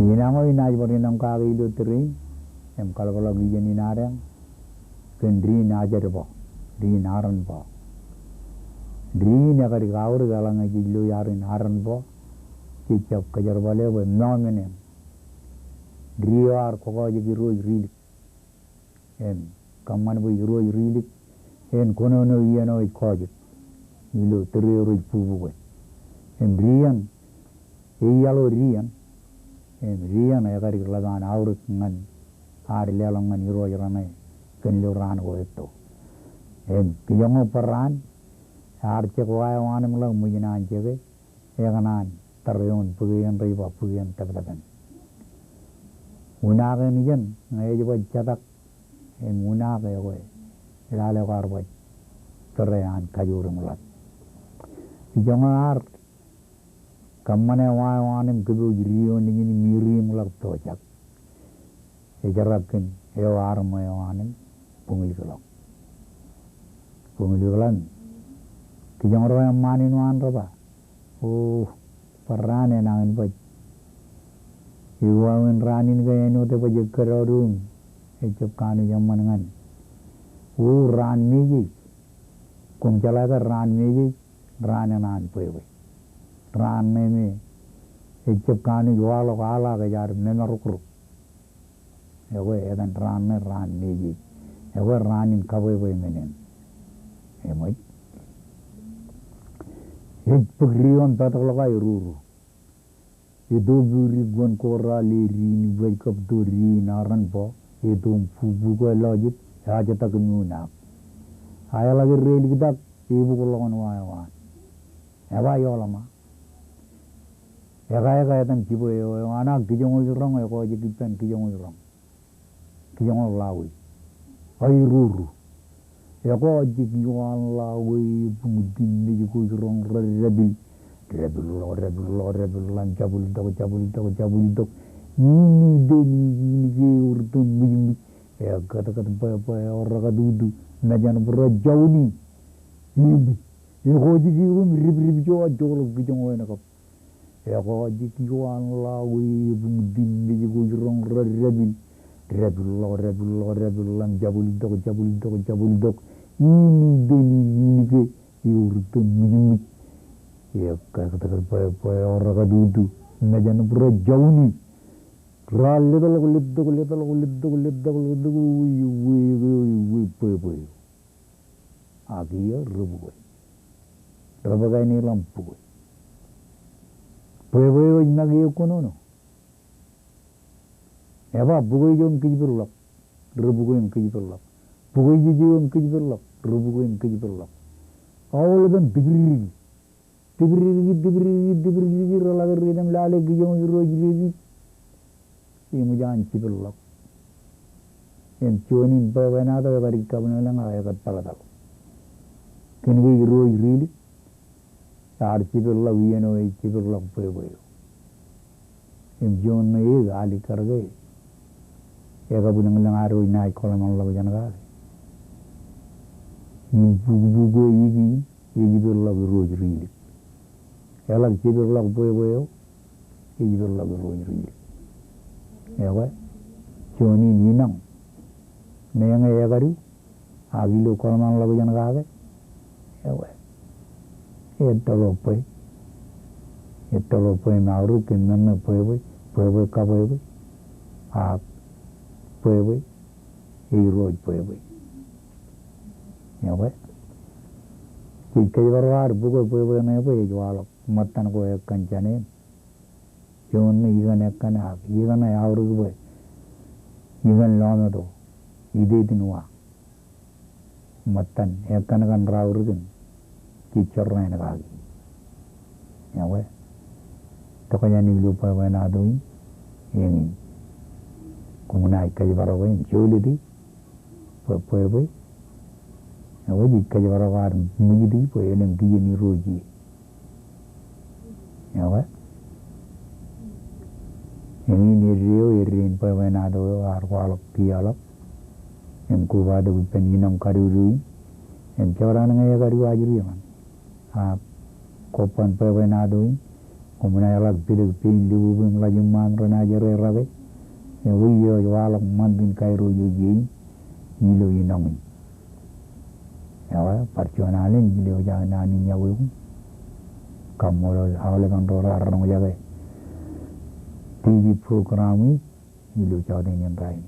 Inango inajbor inang kagi ilu teri, kalau gijan inarang, kendri najarbo, di naranbo. Dri nakari kaur galang ilu yarin naranbo, cicap kajar bale nomenem. Dri war koko jigi roj rilik, kaman bo roj rilik, kono no iano ikojit, ilu teri roj pubu. Rian, iyalo rian. Rian ya kari lagan auruk ngan hari lelang ngan iro jarane kenlo ran go itu kijongo peran har cek wae wane mulang mujina jege ya kanan teryon pugian riba pugian tak-takan unaga nijen ngai joba catak unaga ya go lale karba terean kajur mulat kijongo har kamane wae wanem kudu riyo ni miri mulak tojak ejarakin ewar mo wanem pungilok kijang ro yang manin wan roba parane nangin baj iwawen ranin ga eno te baj karodum ejap kanu jaman ngan ran miji kung jalaga ran miji ranan poe ran me ejap kanu jualo kala ke jar menarukru ewe edan ran meji ewe ranin kawe menen emoi pagrion pataklokai ruru itu buri gon kora leri ni baikap dori naran po itu pubu ko lojit aja tak muna aya lagi rel kita ibu kolongan wawan ewa yolama kaya tan kibo yo anak kijong urang yo ko jikipan kijong urang kijong lawi ai ruru ya ko jikwan lawi pungdin ni ko urang rebil lan cabul dok ini deni ini ke urtun mujimi ya kata pa orang kadudu najan berjauh ni ko jikwan rib jo jolo kijong na kap ya ko jikiwan lawi pungdin ni ko urang rebil lan cabul dok ini deni ini ke urtun mujimi ya kata pa orang kadudu najan berjauh ni ralle dal wi agia rubu rabagai ni lampu poe nagi kono no eba bugoi jom kijberlak rubu ko kijberlak bugoi jom kijberlak rubu ko kijberlak awal dan diberi ralaga redam lale kijong rojri imujan kijberlak chonin pa wana da bari kabna lang ay katpalatal kinwi rojri sar kijberlak wieno kijberlak poe jon ne gali karge ega bulang lang aro inai kolam Allah janaga bugo igi kijberlak rojri elag kijberlak poe kijberlak rojri ewa joni ninang neyang egari agilo kolman lagu jan gaage ewa etolo poe mauru kinnan poe ka poe a poe roj poe ewa kijbarwar bugo poe ne poe jwalo matan ko kancane jon igan ekana igan yauru boy igan lono do ide dinwa matan ekana kan rauru din kichorna na gagi yawe to kanya ni lupa wana do yin kumuna ikai barawe jolidi poe yawe ikai barawa mujidi poe len ni roji yawe ini rio irin pa wenado arwalok pialok em kubado peninam karuri em chorana ngaya karu ajri man kopan pa wenado Komunayalak bilik pin libu lajumman rena jere rabe. Wiyo walak mandin kairo yuji ilo inongi. Yawa parcionalin jile uja nani nyawu. Kamolol awle kantora arang jaga. TV programi ilo jauh dengan rai.